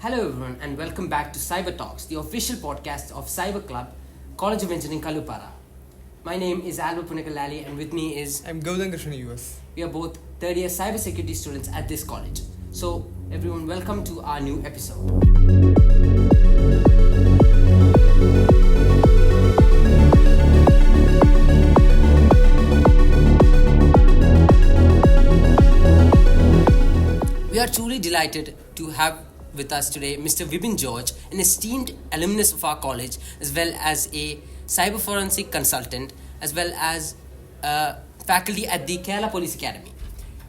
Hello everyone and welcome back to Cyber Talks, the official podcast of Cyber Club, College of Engineering, Kalupara. My name is Alba Punakalali and with me is... I'm Gautam Krishnan, US. We are both third year cybersecurity students at this college. So everyone, welcome to our new episode. We are truly delighted to have with us today Mr. Vibin George, an esteemed alumnus of our college, as well as a cyber forensic consultant, as well as faculty at the Kerala Police Academy.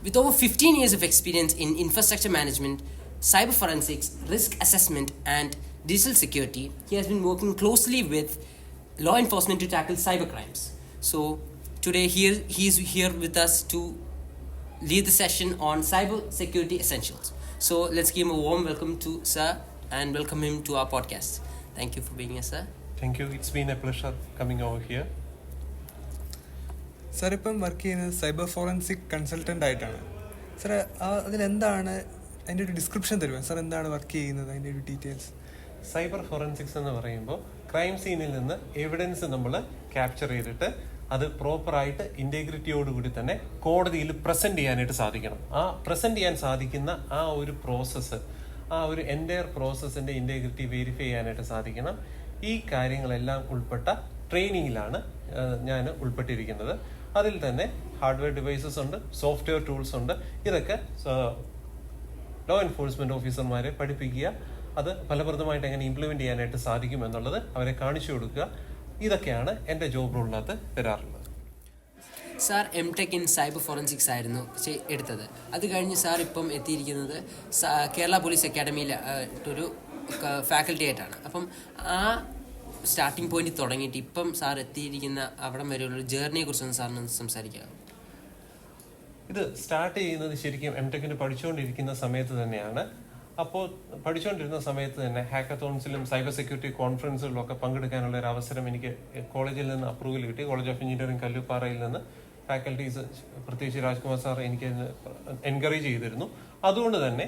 With over 15 years of experience in infrastructure management, cyber forensics, risk assessment, and digital security, he has been working closely with law enforcement to tackle cyber crimes. So today he is here with us to lead the session on cyber security essentials. So let's give him a warm welcome to Sir and welcome him to our podcast. Thank you for being here, Sir. Thank you. It's been a pleasure coming over here. Sir, ഇപ്പം work ചെയ്യുന്നത് cyber forensic consultant ആയിട്ടാണ്. Sir അതിലെന്താണ് അതിൻ്റെ ഒരു description തരുമോ? Sir എന്താണ് work ചെയ്യുന്നത്, അതിൻ്റെ ഒരു ഡീറ്റെയിൽസ്? സൈബർ ഫോറൻസിക്സ് എന്ന് പറയുമ്പോൾ ക്രൈം സീനിൽ നിന്ന് എവിഡൻസ് നമ്മൾ ക്യാപ്ചർ ചെയ്തിട്ട് അത് പ്രോപ്പറായിട്ട് ഇൻറ്റഗ്രിറ്റിയോടുകൂടി തന്നെ കോടതിയിൽ പ്രസൻറ്റ് ചെയ്യാനായിട്ട് സാധിക്കണം. ആ പ്രസൻറ്റ് ചെയ്യാൻ സാധിക്കുന്ന ആ ഒരു പ്രോസസ്സ്, ആ ഒരു എൻ്റയർ പ്രോസസ്സിൻ്റെ ഇൻറ്റഗ്രിറ്റി വെരിഫൈ ചെയ്യാനായിട്ട് സാധിക്കണം. ഈ കാര്യങ്ങളെല്ലാം ഉൾപ്പെട്ട ട്രെയിനിങ്ങിലാണ് ഞാൻ ഉൾപ്പെട്ടിരിക്കുന്നത്. അതിൽ തന്നെ ഹാർഡ്വെയർ ഡിവൈസസ് ഉണ്ട്, സോഫ്റ്റ്വെയർ ടൂൾസ് ഉണ്ട്. ഇതൊക്കെ ലോ എൻഫോഴ്സ്മെൻറ്റ് ഓഫീസർമാരെ പഠിപ്പിക്കുക, അത് ഫലപ്രദമായിട്ട് എങ്ങനെ ഇംപ്ലിമെൻറ്റ് ചെയ്യാനായിട്ട് സാധിക്കും എന്നുള്ളത് അവരെ കാണിച്ചു കൊടുക്കുക. ഇതൊക്കെയാണ് എൻ്റെ ജോബ് റോളിനകത്ത് വരാറുള്ളത്. Sir M Tech in cyber forensics ആയിരുന്നു എടുത്തത്. അത് കഴിഞ്ഞ് സാർ ഇപ്പം എത്തിയിരിക്കുന്നത് കേരള പോലീസ് അക്കാഡമിയിൽ ഒരു ഫാക്കൽറ്റി ആയിട്ടാണ്. അപ്പം ആ സ്റ്റാർട്ടിംഗ് പോയിന്റ് തുടങ്ങിയിട്ട് ഇപ്പം സാർ എത്തിയിരിക്കുന്ന അവിടം വരെയുള്ള ജേർണിയെ കുറിച്ചൊന്ന് സാറിന് സംസാരിക്കാം. ഇത് സ്റ്റാർട്ട് ചെയ്യുന്നത് ശരിക്കും എം.ടെക്കിന് പഠിച്ചുകൊണ്ടിരിക്കുന്ന സമയത്ത് തന്നെയാണ്. അപ്പോൾ പഠിച്ചുകൊണ്ടിരുന്ന സമയത്ത് തന്നെ ഹാക്കത്തോൺസിലും സൈബർ സെക്യൂരിറ്റി കോൺഫറൻസുകളിലും ഒക്കെ പങ്കെടുക്കാനുള്ള ഒരു അവസരം എനിക്ക് കോളേജിൽ നിന്ന് അപ്രൂവൽ കിട്ടി. കോളേജ് ഓഫ് എഞ്ചിനീയറിംഗ് കല്ലുപ്പാറയിൽ നിന്ന് ഫാക്കൽറ്റീസ്, പ്രത്യേകിച്ച് രാജ്കുമാർ സാർ എനിക്ക് എൻകറേജ് ചെയ്തിരുന്നു. അതുകൊണ്ട് തന്നെ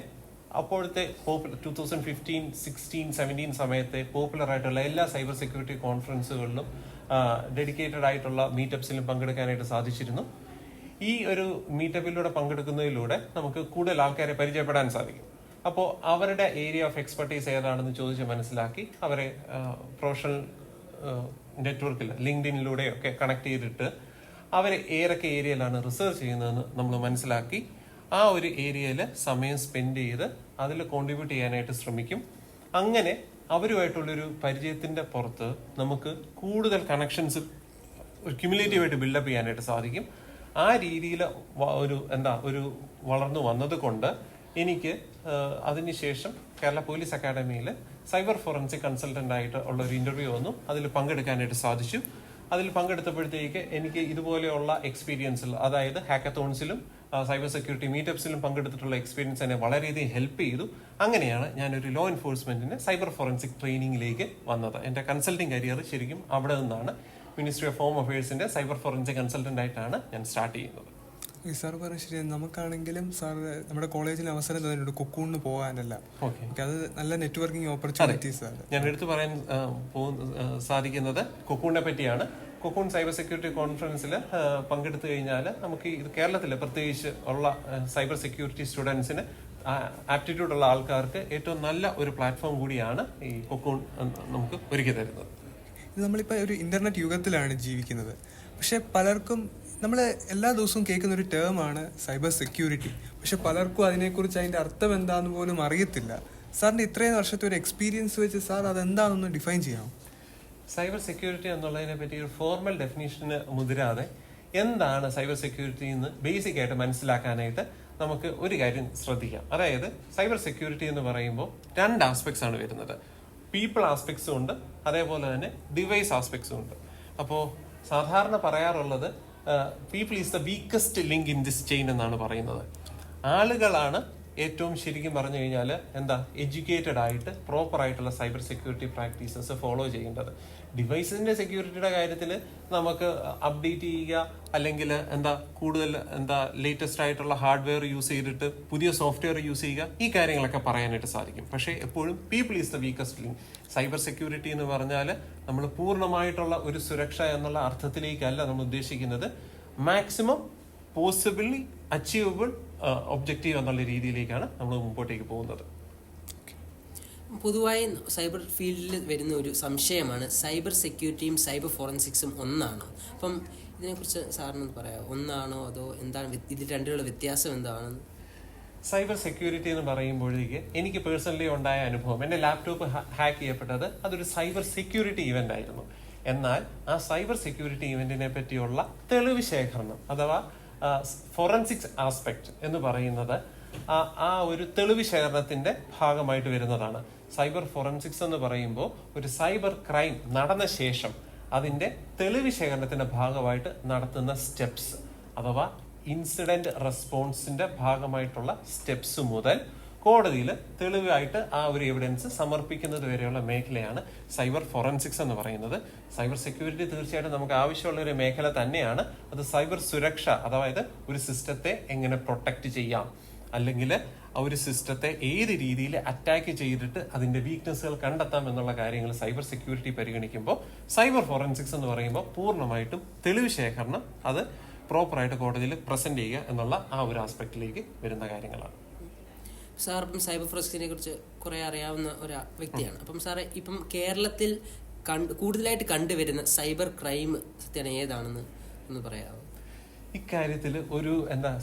അപ്പോഴത്തെ 2015, 16, 17 സമയത്തെ പോപ്പുലർ ആയിട്ടുള്ള എല്ലാ സൈബർ സെക്യൂരിറ്റി കോൺഫറൻസുകളിലും ഡെഡിക്കേറ്റഡ് ആയിട്ടുള്ള മീറ്റപ്സിലും പങ്കെടുക്കാനായിട്ട് സാധിച്ചിരുന്നു. ഈ ഒരു മീറ്റപ്പിലൂടെ പങ്കെടുക്കുന്നതിലൂടെ നമുക്ക് കൂടുതൽ ആൾക്കാരെ പരിചയപ്പെടാൻ സാധിക്കും. അപ്പോൾ അവരുടെ ഏരിയ ഓഫ് എക്സ്പെർട്ടീസ് ഏതാണെന്ന് ചോദിച്ച് മനസ്സിലാക്കി അവരെ പ്രൊഫഷണൽ നെറ്റ്വർക്കിൽ ലിങ്ക്ഡിനിലൂടെയൊക്കെ കണക്ട് ചെയ്തിട്ട് അവരെ ഏതൊക്കെ ഏരിയയിലാണ് റിസർച്ച് ചെയ്യുന്നതെന്ന് നമ്മൾ മനസ്സിലാക്കി ആ ഒരു ഏരിയയിൽ സമയം സ്പെൻഡ് ചെയ്ത് അതിൽ കോൺട്രിബ്യൂട്ട് ചെയ്യാനായിട്ട് ശ്രമിക്കും. അങ്ങനെ അവരുമായിട്ടുള്ളൊരു പരിചയത്തിൻ്റെ പുറത്ത് നമുക്ക് കൂടുതൽ കണക്ഷൻസ് ക്യുമുലേറ്റീവായിട്ട് ബിൽഡപ്പ് ചെയ്യാനായിട്ട് സാധിക്കും. ആ രീതിയിൽ ഒരു വളർന്നു വന്നത് കൊണ്ട് എനിക്ക് അതിനുശേഷം കേരള പോലീസ് അക്കാഡമിയിൽ സൈബർ ഫോറൻസിക് കൺസൾട്ടൻ്റ് ആയിട്ട് ഉള്ള ഒരു ഇൻ്റർവ്യൂ വന്നു. അതിൽ പങ്കെടുക്കാനായിട്ട് സാധിച്ചു. അതിൽ പങ്കെടുത്തപ്പോഴത്തേക്ക് എനിക്ക് ഇതുപോലെയുള്ള എക്സ്പീരിയൻസിൽ, അതായത് ഹാക്കത്തോൺസിലും സൈബർ സെക്യൂരിറ്റി മീറ്റപ്സിലും പങ്കെടുത്തിട്ടുള്ള എക്സ്പീരിയൻസ് എന്നെ വളരെയധികം ഹെൽപ്പ് ചെയ്തു. അങ്ങനെയാണ് ഞാനൊരു ലോ എൻഫോഴ്സ്മെന്റിന്റെ സൈബർ ഫോറൻസിക് ട്രെയിനിങ്ങിലേക്ക് വന്നത്. എൻ്റെ കൺസൾട്ടിങ് കരിയർ ശരിക്കും അവിടെ നിന്നാണ്. മിനിസ്ട്രി ഓഫ് ഹോം അഫയേഴ്സിന്റെ സൈബർ ഫോറൻസിക് കൺസൾട്ടൻ്റ് ആയിട്ടാണ് ഞാൻ സ്റ്റാർട്ട് ചെയ്യുന്നത്. സാർ പറഞ്ഞ ശരി. നമുക്കാണെങ്കിലും സാർ നമ്മുടെ കോളേജിൽ അവസരം തന്നിട്ടുണ്ട് കൊക്കൂണിന് പോകാനല്ല. അത് നല്ല നെറ്റ്വർക്കിംഗ് ഓപ്പർച്യൂണിറ്റീസ് ആണ്. ഞാൻ എടുത്തു പറയാൻ സാധിക്കുന്നത് കൊക്കൂണിനെ പറ്റിയാണ്. കൊക്കൂൺ സൈബർ സെക്യൂരിറ്റി കോൺഫറൻസിൽ പങ്കെടുത്തു കഴിഞ്ഞാൽ നമുക്ക് ഇത് കേരളത്തിൽ പ്രത്യേകിച്ച് ഉള്ള സൈബർ സെക്യൂരിറ്റി സ്റ്റുഡൻസിന് ആപ്റ്റിറ്റ്യൂഡ് ഉള്ള ആൾക്കാർക്ക് ഏറ്റവും നല്ല ഒരു പ്ലാറ്റ്ഫോം കൂടിയാണ് ഈ കൊക്കൂൺ നമുക്ക് ഒരുക്കി തരുന്നത്. നമ്മളിപ്പോൾ ഒരു ഇന്റർനെറ്റ് യുഗത്തിലാണ് ജീവിക്കുന്നത്. പക്ഷെ പലർക്കും നമ്മൾ എല്ലാ ദിവസവും കേൾക്കുന്ന ഒരു ടേമാണ് സൈബർ സെക്യൂരിറ്റി. പക്ഷെ പലർക്കും അതിനെക്കുറിച്ച് അതിൻ്റെ അർത്ഥം എന്താണെന്ന് പോലും അറിയത്തില്ല. സാറിൻ്റെ ഇത്രയും വർഷത്തെ ഒരു എക്സ്പീരിയൻസ് വെച്ച് സാർ അതെന്താണെന്ന് ഡിഫൈൻ ചെയ്യാം? സൈബർ സെക്യൂരിറ്റി എന്നുള്ളതിനെ പറ്റി ഒരു ഫോർമൽ ഡെഫിനേഷന് മുതിരാതെ എന്താണ് സൈബർ സെക്യൂരിറ്റി എന്ന് ബേസിക് ആയിട്ട് മനസ്സിലാക്കാനായിട്ട് നമുക്ക് ഒരു കാര്യം ശ്രദ്ധിക്കാം. അതായത് സൈബർ സെക്യൂരിറ്റി എന്ന് പറയുമ്പോൾ 2 ആസ്പെക്ട്സ് ആണ് വരുന്നത്. പീപ്പിൾ ആസ്പെക്ട്സും ഉണ്ട്, അതേപോലെ തന്നെ ഡിവൈസ് ആസ്പെക്ട്സും ഉണ്ട്. അപ്പോൾ സാധാരണ പറയാറുള്ളത് people is the weakest link in this chain എന്നാണ് പറയുന്നത്. ആളുകളാണ് ഏറ്റവും ശരിക്കും പറഞ്ഞു കഴിഞ്ഞാൽ എഡ്യൂക്കേറ്റഡ് ആയിട്ട് പ്രോപ്പർ ആയിട്ടുള്ള സൈബർ സെക്യൂരിറ്റി പ്രാക്ടീസസ് ഫോളോ ചെയ്യേണ്ടത്. ഡിവൈസിന്റെ സെക്യൂരിറ്റിയുടെ കാര്യത്തിൽ നമുക്ക് അപ്ഡേറ്റ് ചെയ്യുക, അല്ലെങ്കിൽ കൂടുതൽ ലേറ്റസ്റ്റ് ആയിട്ടുള്ള ഹാർഡ്വെയർ യൂസ് ചെയ്തിട്ട് പുതിയ സോഫ്റ്റ്വെയർ യൂസ് ചെയ്യുക, ഈ കാര്യങ്ങളൊക്കെ പറയാനായിട്ട് സാധിക്കും. പക്ഷേ എപ്പോഴും people is the weakest link. Cyber security എന്ന് പറഞ്ഞാൽ നമ്മൾ പൂർണ്ണമായിട്ടുള്ള ഒരു സുരക്ഷ എന്നുള്ള അർത്ഥത്തിലേക്കല്ല നമ്മൾ ഉദ്ദേശിക്കുന്നത്. മാക്സിമം പോസിബിളി അച്ചീവബിൾ ഒബ്ജക്റ്റീവ് എന്നുള്ള രീതിയിലേക്കാണ് നമ്മൾ മുമ്പോട്ടേക്ക് പോകുന്നത്. പൊതുവായി സൈബർ ഫീൽഡിൽ വരുന്ന ഒരു സംശയമാണ് സൈബർ സെക്യൂരിറ്റിയും സൈബർ ഫോറൻസിക്സും ഒന്നാണോ? അപ്പം ഇതിനെക്കുറിച്ച് സാറിന് പറയാമോ? ഒന്നാണോ അതോ എന്താണ് ഇതിൽ രണ്ടിലുള്ള വ്യത്യാസം എന്താണെന്ന്? സൈബർ സെക്യൂരിറ്റി എന്ന് പറയുമ്പോഴേക്ക് എനിക്ക് പേഴ്സണലി ഉണ്ടായ അനുഭവം, എൻ്റെ ലാപ്ടോപ്പ് ഹാക്ക് ചെയ്യപ്പെട്ടത് അതൊരു സൈബർ സെക്യൂരിറ്റി ഇവന്റ് ആയിരുന്നു. എന്നാൽ ആ സൈബർ സെക്യൂരിറ്റി ഇവന്റിനെ പറ്റിയുള്ള തെളിവ് ശേഖരണം അഥവാ ഫോറൻസിക്സ് ആസ്പെക്ട് എന്ന് പറയുന്നത് ആ ഒരു തെളിവ് ശേഖരണത്തിന്റെ ഭാഗമായിട്ട് വരുന്നതാണ്. സൈബർ ഫോറൻസിക്സ് എന്ന് പറയുമ്പോൾ ഒരു സൈബർ ക്രൈം നടന്ന ശേഷം അതിന്റെ തെളിവ് ശേഖരണത്തിന്റെ ഭാഗമായിട്ട് നടത്തുന്ന സ്റ്റെപ്സ് അഥവാ ഇൻസിഡന്റ് റെസ്പോൺസിന്റെ ഭാഗമായിട്ടുള്ള സ്റ്റെപ്സ് മുതൽ കോടതിയിൽ തെളിവായിട്ട് ആ ഒരു എവിഡൻസ് സമർപ്പിക്കുന്നത് വരെയുള്ള മേഖലയാണ് സൈബർ ഫോറൻസിക്സ് എന്ന് പറയുന്നത്. സൈബർ സെക്യൂരിറ്റി തീർച്ചയായിട്ടും നമുക്ക് ആവശ്യമുള്ള ഒരു മേഖല തന്നെയാണ്. അത് സൈബർ സുരക്ഷ, അതായത് ഒരു സിസ്റ്റത്തെ എങ്ങനെ പ്രൊട്ടക്ട് ചെയ്യാം, അല്ലെങ്കിൽ ആ ഒരു സിസ്റ്റത്തെ ഏത് രീതിയിൽ അറ്റാക്ക് ചെയ്തിട്ട് അതിന്റെ വീക്ക്നെസ്സുകൾ കണ്ടെത്താം എന്നുള്ള കാര്യങ്ങൾ സൈബർ സെക്യൂരിറ്റി പരിഗണിക്കുമ്പോൾ, സൈബർ ഫോറൻസിക്സ് എന്ന് പറയുമ്പോൾ പൂർണ്ണമായിട്ടും തെളിവ് ശേഖരണം, അത് പ്രോപ്പറായിട്ട് കോടതിയിൽ പ്രസന്റ് ചെയ്യുക എന്നുള്ള ആ ഒരു ആസ്പെക്റ്റിലേക്ക് വരുന്ന കാര്യങ്ങളാണ്. സാർ ഇപ്പം സൈബർ ഫോറൻസിക്കിനെ കുറിച്ച് കുറെ അറിയാവുന്ന ഒരു വ്യക്തിയാണ്. അപ്പം സാറെ ഇപ്പം കേരളത്തിൽ കൂടുതലായിട്ട് കണ്ടുവരുന്ന സൈബർ ക്രൈം സത്യം ഏതാണെന്ന് ഒന്ന് പറയാമോ? ഇക്കാര്യത്തിൽ ഒരു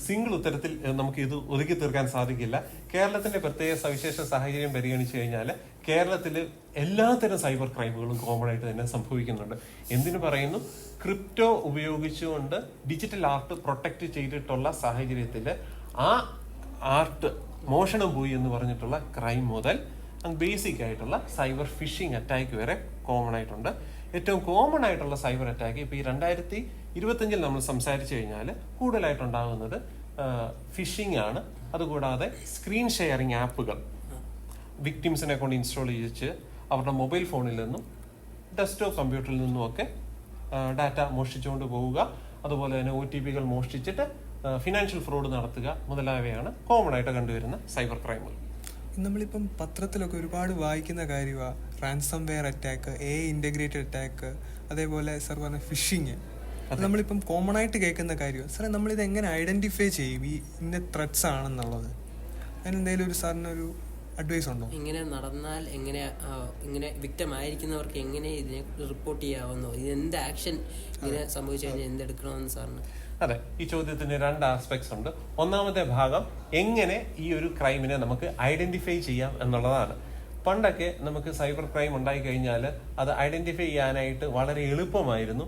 സിംഗിൾ ഉത്തരത്തിൽ നമുക്ക് ഇത് ഒതുക്കി തീർക്കാൻ സാധിക്കില്ല. കേരളത്തിന്റെ പ്രത്യേക സവിശേഷ സാഹചര്യം പരിഗണിച്ചു കഴിഞ്ഞാൽ കേരളത്തിൽ എല്ലാത്തരം സൈബർ ക്രൈമുകളും കോമൺ ആയിട്ട് തന്നെ സംഭവിക്കുന്നുണ്ട്. എന്തിനു പറയുന്നു? ക്രിപ്റ്റോ ഉപയോഗിച്ചുകൊണ്ട് ഡിജിറ്റൽ ആർട്ട് പ്രൊട്ടക്ട് ചെയ്തിട്ടുള്ള സാഹചര്യത്തിൽ ആ ആർട്ട് മോഷണം പോയി എന്ന് പറഞ്ഞിട്ടുള്ള ക്രൈം മുതൽ ബേസിക് ആയിട്ടുള്ള സൈബർ ഫിഷിംഗ് അറ്റാക്ക് വരെ കോമൺ ആയിട്ടുണ്ട്. ഏറ്റവും കോമൺ ആയിട്ടുള്ള സൈബർ അറ്റാക്ക് ഇപ്പൊ ഈ 2025 നമ്മൾ സംസാരിച്ചു കഴിഞ്ഞാൽ കൂടുതലായിട്ടുണ്ടാകുന്നത് ഫിഷിംഗ് ആണ്. അതുകൂടാതെ സ്ക്രീൻ ഷെയറിംഗ് ആപ്പുകൾ വിക്ടിംസിനെ കൊണ്ട് ഇൻസ്റ്റാൾ ചെയ്യിച്ച് അവരുടെ മൊബൈൽ ഫോണിൽ നിന്നും ഡെസ്ക്ടോപ്പ് കമ്പ്യൂട്ടറിൽ നിന്നും ഒക്കെ ഡാറ്റ മോഷ്ടിച്ചുകൊണ്ട് പോവുക, അതുപോലെ തന്നെ OTPകൾ മോഷ്ടിച്ചിട്ട് ഫിനാൻഷ്യൽ ഫ്രോഡ് നടത്തുക മുതലായവയാണ് കോമൺ ആയിട്ട് കണ്ടുവരുന്ന സൈബർ ക്രൈമുകൾ. നമ്മളിപ്പം പത്രത്തിലൊക്കെ ഒരുപാട് വായിക്കുന്ന കാര്യമാണ് ransomware attack, integrated attack, അതേപോലെ സാർ പറഞ്ഞ ഫിഷിങ്. നമ്മളിപ്പം കോമൺ ആയിട്ട് കേൾക്കുന്ന കാര്യമാണ്. സാറേ, നമ്മളിത് എങ്ങനെ ഐഡന്റിഫൈ ചെയ്യും ഈ ഇന്ന ത്രെഡ്സ് ആണെന്നുള്ളത്? അതിനെന്തെങ്കിലും ഒരു സാറിനൊരു അഡ്വൈസ് ഉണ്ടോ? ഇങ്ങനെ നടന്നാൽ ഇങ്ങനെ വിക്ടിം ആയിരിക്കുന്നവർക്ക് എങ്ങനെ ഇതിനെ റിപ്പോർട്ട് ചെയ്യാവുന്നോ? ഇത് എന്ത് ആക്ഷൻ ഇങ്ങനെ സംഭവിച്ചു കഴിഞ്ഞാൽ എന്തെടുക്കണമെന്ന് സാറിന്? അതെ, ഈ ചോദ്യത്തിന് 2 ആസ്പെക്ട്സ് ഉണ്ട്. ഒന്നാമത്തെ ഭാഗം എങ്ങനെ ഈ ഒരു ക്രൈമിനെ നമുക്ക് ഐഡന്റിഫൈ ചെയ്യാം എന്നുള്ളതാണ്. പണ്ടൊക്കെ നമുക്ക് സൈബർ ക്രൈം ഉണ്ടായി കഴിഞ്ഞാൽ അത് ഐഡന്റിഫൈ ചെയ്യാനായിട്ട് വളരെ എളുപ്പമായിരുന്നു.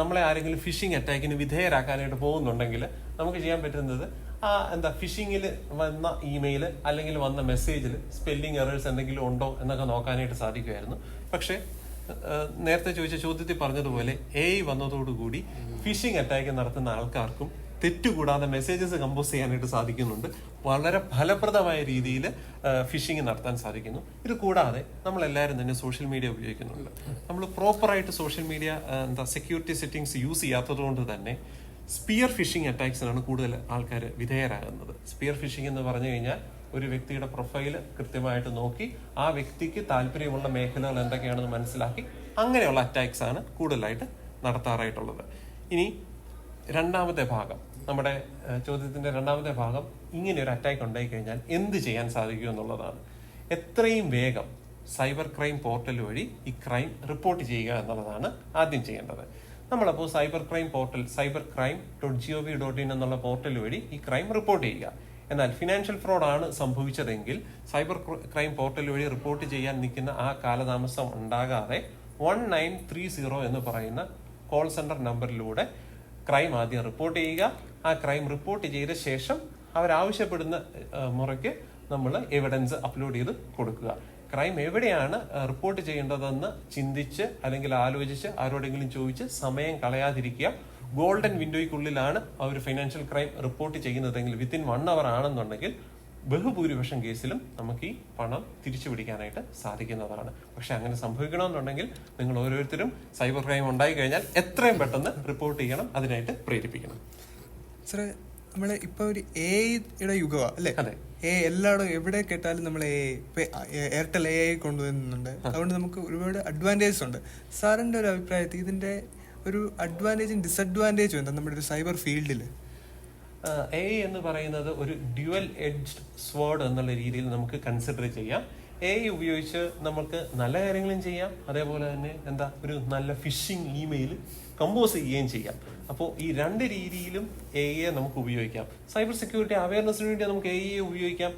നമ്മളെ ആരെങ്കിലും ഫിഷിംഗ് അറ്റാക്കിന് വിധേയരാക്കാനായിട്ട് പോകുന്നുണ്ടെങ്കിൽ നമുക്ക് ചെയ്യാൻ പറ്റുന്നത് ഫിഷിങ്ങിൽ വന്ന ഇമെയിൽ അല്ലെങ്കിൽ വന്ന മെസ്സേജിൽ സ്പെല്ലിംഗ് എറേഴ്സ് എന്തെങ്കിലും ഉണ്ടോ എന്നൊക്കെ നോക്കാനായിട്ട് സാധിക്കുമായിരുന്നു. പക്ഷേ നേരത്തെ ചോദിച്ച ചോദ്യത്തിൽ പറഞ്ഞതുപോലെ AI വന്നതോടുകൂടി ഫിഷിംഗ് അറ്റാക്ക് നടത്തുന്ന ആൾക്കാർക്കും തെറ്റുകൂടാതെ മെസ്സേജസ് കമ്പോസ് ചെയ്യാനായിട്ട് സാധിക്കുന്നുണ്ട്. വളരെ ഫലപ്രദമായ രീതിയിൽ ഫിഷിംഗ് നടത്താൻ സാധിക്കുന്നു. ഇത് കൂടാതെ നമ്മളെല്ലാവരും തന്നെ സോഷ്യൽ മീഡിയ ഉപയോഗിക്കുന്നുണ്ട്. നമ്മൾ പ്രോപ്പറായിട്ട് social media security settings use ചെയ്യാത്തത് കൊണ്ട് തന്നെ സ്പിയർ ഫിഷിംഗ് അറ്റാക്സിനാണ് കൂടുതൽ ആൾക്കാർ വിധേയരാകുന്നത്. സ്പിയർ ഫിഷിംഗ് എന്ന് പറഞ്ഞു കഴിഞ്ഞാൽ ഒരു വ്യക്തിയുടെ പ്രൊഫൈല് കൃത്യമായിട്ട് നോക്കി ആ വ്യക്തിക്ക് താല്പര്യമുള്ള മേഖലകൾ എന്തൊക്കെയാണെന്ന് മനസ്സിലാക്കി അങ്ങനെയുള്ള അറ്റാക്സ് ആണ് കൂടുതലായിട്ട് നടത്താറായിട്ടുള്ളത്. ഇനി രണ്ടാമത്തെ ഭാഗം, നമ്മുടെ ചോദ്യത്തിന്റെ രണ്ടാമത്തെ ഭാഗം, ഇങ്ങനെ ഒരു അറ്റാക്ക് ഉണ്ടായി കഴിഞ്ഞാൽ എന്ത് ചെയ്യാൻ സാധിക്കും എന്നുള്ളതാണ്. എത്രയും വേഗം സൈബർ ക്രൈം പോർട്ടൽ വഴി ഈ ക്രൈം റിപ്പോർട്ട് ചെയ്യുക എന്നുള്ളതാണ് ആദ്യം ചെയ്യേണ്ടത്. നമ്മളപ്പോൾ സൈബർ ക്രൈം പോർട്ടൽ cybercrime.gov.in എന്നുള്ള പോർട്ടൽ വഴി ഈ ക്രൈം റിപ്പോർട്ട് ചെയ്യുക. എന്നാൽ ഫിനാൻഷ്യൽ ഫ്രോഡ് ആണ് സംഭവിച്ചതെങ്കിൽ സൈബർ ക്രൈം പോർട്ടൽ വഴി റിപ്പോർട്ട് ചെയ്യാൻ നിൽക്കുന്ന ആ കാലതാമസം ഉണ്ടാകാതെ 1930 എന്ന് പറയുന്ന കോൾ സെന്റർ നമ്പറിലൂടെ ക്രൈം ആദ്യം റിപ്പോർട്ട് ചെയ്യുക. ആ ക്രൈം റിപ്പോർട്ട് ചെയ്ത ശേഷം അവരാവശ്യപ്പെടുന്ന മുറയ്ക്ക് നമ്മൾ എവിഡൻസ് അപ്ലോഡ് ചെയ്ത് കൊടുക്കുക. ക്രൈം എവിടെയാണ് റിപ്പോർട്ട് ചെയ്യേണ്ടതെന്ന് ചിന്തിച്ച് അല്ലെങ്കിൽ ആലോചിച്ച് ആരോടെങ്കിലും ചോദിച്ച് സമയം കളയാതിരിക്കുക. ഗോൾഡൻ വിൻഡോയ്ക്കുള്ളിലാണ് അവർ ഫിനാൻഷ്യൽ ക്രൈം റിപ്പോർട്ട് ചെയ്യുന്നതെങ്കിൽ വിത്തിൻ 1 hour ആണെന്നുണ്ടെങ്കിൽ ബഹുഭൂരിപക്ഷം കേസിലും നമുക്ക് ഈ പണം തിരിച്ചു പിടിക്കാനായിട്ട് സാധിക്കുന്നതാണ്. പക്ഷെ അങ്ങനെ സംഭവിക്കണമെന്നുണ്ടെങ്കിൽ നിങ്ങൾ ഓരോരുത്തരും സൈബർ ക്രൈം ഉണ്ടായി കഴിഞ്ഞാൽ എത്രയും പെട്ടെന്ന് റിപ്പോർട്ട് ചെയ്യണം, അതിനായിട്ട് പ്രേരിപ്പിക്കണം. സാറേ, നമ്മള് ഇപ്പൊ ഒരു AI-യുടെ യുഗമാണ് അല്ലെ? എല്ലായിടും എവിടെ കേട്ടാലും നമ്മൾ എയർടെൽ AI കൊണ്ടുവരുന്നുണ്ട്. അതുകൊണ്ട് നമുക്ക് ഒരുപാട് അഡ്വാൻറ്റേജസ് ഉണ്ട്. സാറിന്റെ ഒരു അഭിപ്രായത്തിൽ ഇതിന്റെ ഒരു അഡ്വാൻറ്റേജും ഡിസഡ്വാൻറ്റേജും എന്താ നമ്മുടെ ഒരു സൈബർ ഫീൽഡിൽ? AI എന്ന് പറയുന്നത് ഒരു ഡ്യുവൽ എഡ്ജ്ഡ് സ്വേർഡ് എന്നുള്ള രീതിയിൽ നമുക്ക് കൺസിഡർ ചെയ്യാം. AI ഉപയോഗിച്ച് നമുക്ക് നല്ല കാര്യങ്ങളും ചെയ്യാം, അതേപോലെ തന്നെ ഒരു നല്ല ഫിഷിംഗ് ഇമെയിൽ കമ്പോസ് ചെയ്യുകയും ചെയ്യാം. അപ്പോൾ ഈ രണ്ട് രീതിയിലും AI നമുക്ക് ഉപയോഗിക്കാം. സൈബർ സെക്യൂരിറ്റി അവയർനെസ്സിന് വേണ്ടി നമുക്ക് AI ഉപയോഗിക്കാം.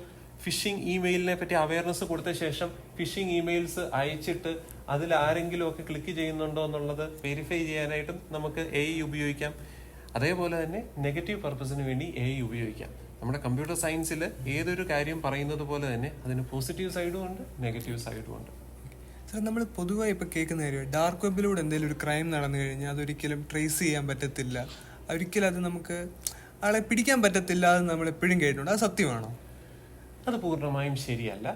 ഫിഷിംഗ് ഇമെയിലിനെ പറ്റി അവയർനെസ് കൊടുത്ത ശേഷം ഫിഷിംഗ് ഇമെയിൽസ് അയച്ചിട്ട് അതിൽ ആരെങ്കിലും ഒക്കെ ക്ലിക്ക് ചെയ്യുന്നുണ്ടോ എന്നുള്ളത് വെരിഫൈ ചെയ്യാനായിട്ടും നമുക്ക് AI ഉപയോഗിക്കാം. അതേപോലെ തന്നെ നെഗറ്റീവ് പർപ്പസിന് വേണ്ടി AI ഉപയോഗിക്കാം. നമ്മുടെ കമ്പ്യൂട്ടർ സയൻസിൽ ഏതൊരു കാര്യം പറയുന്നത് പോലെ തന്നെ അതിന് പോസിറ്റീവ് സൈഡും ഉണ്ട്, നെഗറ്റീവ് സൈഡും ഉണ്ട്. സാർ, നമ്മൾ പൊതുവായി ഇപ്പൊ കേൾക്കുന്ന കാര്യം ഡാർക്ക് വെബിലൂടെ എന്തെങ്കിലും ഒരു ക്രൈം നടന്നു കഴിഞ്ഞാൽ അതൊരിക്കലും ട്രേസ് ചെയ്യാൻ പറ്റത്തില്ല, ഒരിക്കലും അത് നമുക്ക് ആളെ പിടിക്കാൻ പറ്റത്തില്ല, അത് നമ്മൾ എപ്പോഴും കേട്ടിട്ടുണ്ട്. അത് സത്യമാണോ? അത് പൂർണ്ണമായും ശരിയല്ല.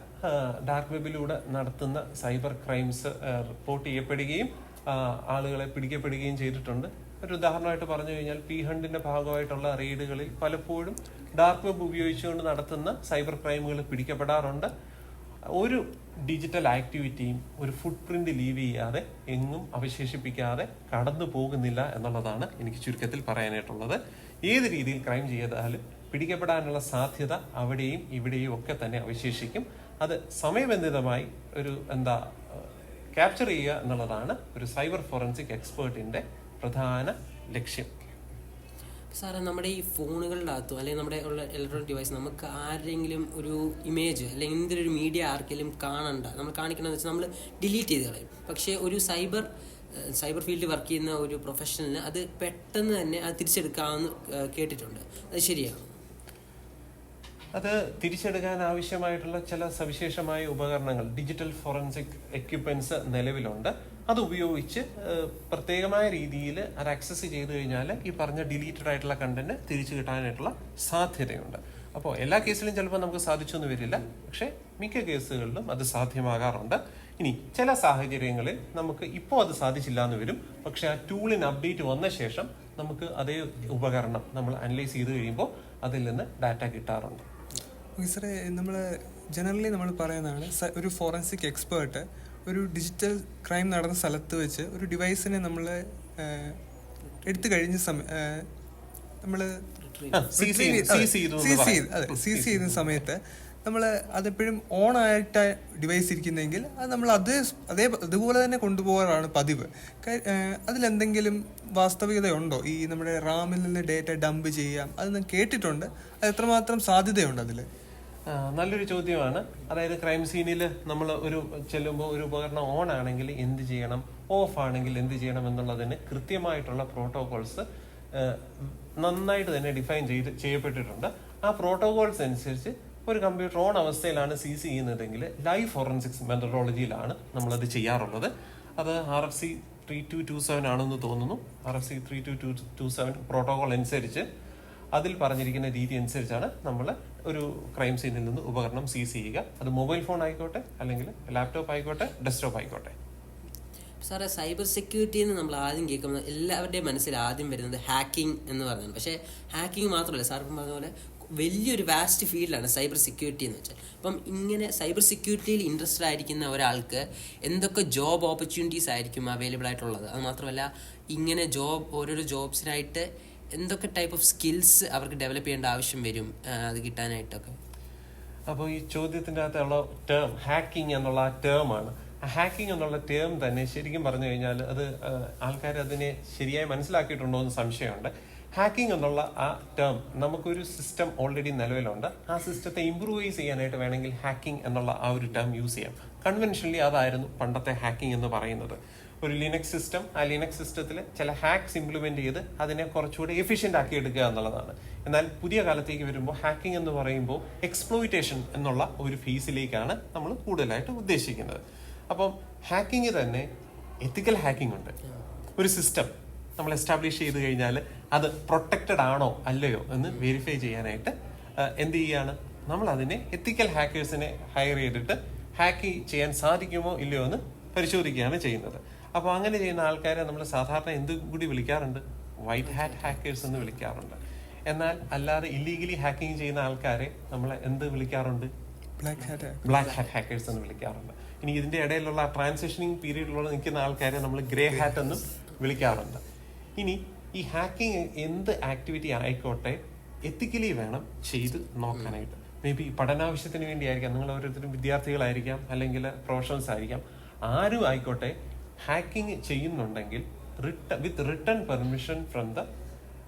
ഡാർക്ക് വെബിലൂടെ നടത്തുന്ന സൈബർ ക്രൈംസ് റിപ്പോർട്ട് ചെയ്യപ്പെടുകയും ആളുകളെ പിടിക്കപ്പെടുകയും ചെയ്തിട്ടുണ്ട്. ഒരു ഉദാഹരണമായിട്ട് പറഞ്ഞു കഴിഞ്ഞാൽ P-ഹണ്ടിന്റെ ഭാഗമായിട്ടുള്ള റെയ്ഡുകളിൽ പലപ്പോഴും ഡാർക്ക് വെബ് ഉപയോഗിച്ചുകൊണ്ട് നടത്തുന്ന സൈബർ ക്രൈമുകൾ പിടിക്കപ്പെടാറുണ്ട്. ഒരു ഡിജിറ്റൽ ആക്ടിവിറ്റിയും ഒരു ഫുട് പ്രിന്റ് ലീവ് ചെയ്യാതെ എങ്ങും അവശേഷിപ്പിക്കാതെ കടന്നു പോകുന്നില്ല എന്നുള്ളതാണ് എനിക്ക് ചുരുക്കത്തിൽ പറയാനായിട്ടുള്ളത്. ഏത് രീതിയിൽ ക്രൈം ചെയ്താലും പിടിക്കപ്പെടാനുള്ള സാധ്യത അവിടെയും ഇവിടെയും ഒക്കെ തന്നെ അവശേഷിക്കും. അത് സമയബന്ധിതമായി ഒരു ക്യാപ്ചർ ചെയ്യുക എന്നുള്ളതാണ് ഒരു സൈബർ ഫോറൻസിക് എക്സ്പേർട്ടിന്റെ പ്രധാന ലക്ഷ്യം. സാറേ, നമ്മുടെ ഈ ഫോണുകളുടെ അകത്തും അല്ലെങ്കിൽ നമ്മുടെ ഉള്ള ഇലക്ട്രോണിക് ഡിവൈസ് നമുക്ക് ആരെങ്കിലും ഒരു ഇമേജ് അല്ലെങ്കിൽ എന്തെങ്കിലും ഒരു മീഡിയ ആർക്കെങ്കിലും കാണണ്ട, നമ്മൾ കാണിക്കണമെന്ന് വെച്ചാൽ നമ്മൾ ഡിലീറ്റ് ചെയ്ത് കളയും. പക്ഷേ ഒരു സൈബർ ഫീൽഡിൽ വർക്ക് ചെയ്യുന്ന ഒരു പ്രൊഫഷണലിന് അത് പെട്ടെന്ന് തന്നെ അത് തിരിച്ചെടുക്കാമെന്ന് കേട്ടിട്ടുണ്ട്. അത് ശരിയാണോ? അത് തിരിച്ചെടുക്കാൻ ആവശ്യമായിട്ടുള്ള ചില സവിശേഷമായ ഉപകരണങ്ങൾ, ഡിജിറ്റൽ ഫോറൻസിക് എക്യുപ്മെന്റ്സ് നിലവിലുണ്ട്. അത് ഉപയോഗിച്ച് പ്രത്യേകമായ രീതിയിൽ അത് ആക്സസ് ചെയ്ത് കഴിഞ്ഞാൽ ഈ പറഞ്ഞ ഡിലീറ്റഡ് ആയിട്ടുള്ള കണ്ടന്റ് തിരിച്ചു കിട്ടാനായിട്ടുള്ള സാധ്യതയുണ്ട്. അപ്പോൾ എല്ലാ കേസിലും ചിലപ്പോൾ നമുക്ക് സാധിച്ചൊന്നും വരില്ല, പക്ഷെ മിക്ക കേസുകളിലും അത് സാധ്യമാകാറുണ്ട്. ഇനി ചില സാഹചര്യങ്ങളിൽ നമുക്ക് ഇപ്പോൾ അത് സാധിച്ചില്ല എന്ന് വരും, പക്ഷെ ആ ടൂളിന് അപ്ഡേറ്റ് വന്ന ശേഷം നമുക്ക് അതേ ഉപകരണം നമ്മൾ അനലൈസ് ചെയ്ത് കഴിയുമ്പോൾ അതിൽ നിന്ന് ഡാറ്റ കിട്ടാറുണ്ട്. സാറേ, നമ്മൾ ജനറലി നമ്മൾ പറയുന്നതാണ് ഒരു ഫോറൻസിക് എക്സ്പേർട്ട് ഒരു ഡിജിറ്റൽ ക്രൈം നടന്ന സ്ഥലത്ത് വെച്ച് ഒരു ഡിവൈസിനെ നമ്മൾ എടുത്തു കഴിഞ്ഞ നമ്മൾ സീസ് ചെയ്യുന്ന സമയത്ത് നമ്മൾ അതെപ്പോഴും ഓൺ ആയിട്ട് ഡിവൈസ് ഇരിക്കുന്നെങ്കിൽ അത് നമ്മൾ അതുപോലെ തന്നെ കൊണ്ടുപോകാറാണ് പതിവ്. അതിലെന്തെങ്കിലും വാസ്തവികതയുണ്ടോ? ഈ നമ്മുടെ റാമിൽ നിന്ന് ഡേറ്റ ഡംപ് ചെയ്യാം, അത് ഞാൻ കേട്ടിട്ടുണ്ട്. അത് എത്രമാത്രം സാധ്യതയുണ്ട് അതിൽ? നല്ലൊരു ചോദ്യമാണ്. അതായത് ക്രൈം സീനിൽ നമ്മൾ ചെല്ലുമ്പോൾ ഒരു ഉപകരണം ഓൺ ആണെങ്കിൽ എന്ത് ചെയ്യണം, ഓഫ് ആണെങ്കിൽ എന്ത് ചെയ്യണം എന്നുള്ളതിന് കൃത്യമായിട്ടുള്ള പ്രോട്ടോകോൾസ് നന്നായിട്ട് തന്നെ ഡിഫൈൻ ചെയ്യപ്പെട്ടിട്ടുണ്ട്. ആ പ്രോട്ടോകോൾസ് അനുസരിച്ച് ഒരു കമ്പ്യൂട്ടർ ഓൺ അവസ്ഥയിലാണ് സീസ് ചെയ്യുന്നതെങ്കിൽ ലൈവ് ഫോറൻസിക്സ് മെത്തഡോളജിയിലാണ് നമ്മളത് ചെയ്യാറുള്ളത്. അത് RFC 3227 ആണെന്ന് തോന്നുന്നു. RFC 3227 പ്രോട്ടോകോൾ അനുസരിച്ച് അതിൽ പറഞ്ഞിരിക്കുന്ന രീതി അനുസരിച്ചാണ് നമ്മൾ ഒരു ക്രൈം സീനിൽ നിന്ന് ഉപകരണം സീസ് ചെയ്യുക. അത് മൊബൈൽ ഫോൺ ആയിക്കോട്ടെ, അല്ലെങ്കിൽ ലാപ്ടോപ്പ് ആയിക്കോട്ടെ, ഡെസ്ക്ടോപ്പ് ആയിക്കോട്ടെ. സാറേ, സൈബർ സെക്യൂരിറ്റി എന്ന് നമ്മൾ ആദ്യം കേൾക്കുന്നത് എല്ലാവരുടെയും മനസ്സിൽ ആദ്യം വരുന്നത് ഹാക്കിംഗ് എന്ന് പറയുന്നത്. പക്ഷേ ഹാക്കിംഗ് മാത്രമല്ല, സാർ ഇപ്പം പറഞ്ഞ പോലെ വലിയൊരു വാസ്റ്റ് ഫീൽഡാണ് സൈബർ സെക്യൂരിറ്റി എന്ന് വെച്ചാൽ. അപ്പം ഇങ്ങനെ സൈബർ സെക്യൂരിറ്റിയിൽ ഇൻട്രസ്റ്റഡ് ആയിരിക്കുന്ന ഒരാൾക്ക് എന്തൊക്കെ ജോബ് ഓപ്പർച്യൂണിറ്റീസ് ആയിരിക്കും അവൈലബിൾ ആയിട്ടുള്ളത്? അത് മാത്രമല്ല, ഇങ്ങനെ ഓരോരോ ജോബ്സിനായിട്ട് എന്തൊക്കെ ടൈപ്പ് ഓഫ് സ്കിൽസ് അവർക്ക് ഡെവലപ്പ് ചെയ്യേണ്ട ആവശ്യം വരും അത് കിട്ടാനായിട്ടൊക്കെ? അപ്പോൾ ഈ ചോദ്യത്തിൻ്റെ അകത്തുള്ള ടേം ഹാക്കിംഗ് എന്നുള്ള ആ ടേമാണ്. ഹാക്കിംഗ് എന്നുള്ള ടേം തന്നെ ശരിക്കും പറഞ്ഞു കഴിഞ്ഞാൽ അത് ആൾക്കാർ അതിനെ ശരിയായി മനസ്സിലാക്കിയിട്ടുണ്ടോ എന്ന് സംശയമുണ്ട്. ഹാക്കിംഗ് എന്നുള്ള ആ ടേം, നമുക്കൊരു സിസ്റ്റം ഓൾറെഡി നിലവിലുണ്ട്, ആ സിസ്റ്റത്തെ ഇംപ്രൂവൈസ് ചെയ്യാനായിട്ട് വേണമെങ്കിൽ ഹാക്കിംഗ് എന്നുള്ള ആ ഒരു ടേം യൂസ് ചെയ്യാം. കൺവെൻഷനലി അതായിരുന്നു പണ്ടത്തെ ഹാക്കിംഗ് എന്ന് പറയുന്നത്. ഒരു ലിനക്സ് സിസ്റ്റം, ആ ലിനക്സ് സിസ്റ്റത്തിൽ ചില ഹാക്സ് ഇംപ്ലിമെന്റ് ചെയ്ത് അതിനെ കുറച്ചുകൂടി എഫിഷ്യന്റ് ആക്കി എടുക്കുക എന്നുള്ളതാണ്. എന്നാൽ പുതിയ കാലത്തേക്ക് വരുമ്പോൾ ഹാക്കിംഗ് എന്ന് പറയുമ്പോൾ എക്സ്പ്ലോയിറ്റേഷൻ എന്നുള്ള ഒരു ഫേസിലേക്കാണ് നമ്മൾ കൂടുതലായിട്ട് ഉദ്ദേശിക്കുന്നത്. അപ്പം ഹാക്കിംഗ് തന്നെ എത്തിക്കൽ ഹാക്കിംഗ് ഉണ്ട്. ഒരു സിസ്റ്റം നമ്മൾ എസ്റ്റാബ്ലിഷ് ചെയ്ത് കഴിഞ്ഞാൽ അത് പ്രൊട്ടക്റ്റഡ് ആണോ അല്ലയോ എന്ന് വെരിഫൈ ചെയ്യാനായിട്ട് എന്ത് ചെയ്യാണ്, നമ്മൾ അതിനെ എത്തിക്കൽ ഹാക്കേഴ്സിനെ ഹയർ ചെയ്തിട്ട് ഹാക്ക് ചെയ്യാൻ സാധിക്കുമോ ഇല്ലയോ എന്ന് പരിശോധിക്കുകയാണ് ചെയ്യുന്നത്. അപ്പോൾ അങ്ങനെ ചെയ്യുന്ന ആൾക്കാരെ നമ്മൾ സാധാരണ എന്ത് കൂടി വിളിക്കാറുണ്ട്? വൈറ്റ് ഹാറ്റ് ഹാക്കേഴ്സ് എന്ന് വിളിക്കാറുണ്ട്. എന്നാൽ അല്ലാതെ ഇല്ലീഗലി ഹാക്കിംഗ് ചെയ്യുന്ന ആൾക്കാരെ നമ്മൾ എന്ത് വിളിക്കാറുണ്ട്? ബ്ലാക്ക് ഹാറ്റ് ഹാക്കേഴ്സ് എന്ന് വിളിക്കാറുണ്ട്. ഇനി ഇതിന്റെ ഇടയിലുള്ള ട്രാൻസിഷനിങ് പീരീഡിലുള്ള നിൽക്കുന്ന ആൾക്കാരെ നമ്മൾ ഗ്രേ ഹാറ്റ് എന്നും വിളിക്കാറുണ്ട്. ഇനി ഈ ഹാക്കിംഗ് എന്ത് ആക്ടിവിറ്റി ആയിക്കോട്ടെ എത്തിക്കലി വേണം ചെയ്ത് നോക്കാനായിട്ട്. മേ ബി പഠനാവശ്യത്തിന് വേണ്ടിയായിരിക്കാം, നിങ്ങൾ ഓരോരുത്തരും വിദ്യാർത്ഥികളായിരിക്കാം, അല്ലെങ്കിൽ പ്രൊഫഷണൽസ് ആയിരിക്കാം, ആരും ആയിക്കോട്ടെ ഹാക്കിംഗ് ചെയ്യുന്നുണ്ടെങ്കിൽ with written permission from the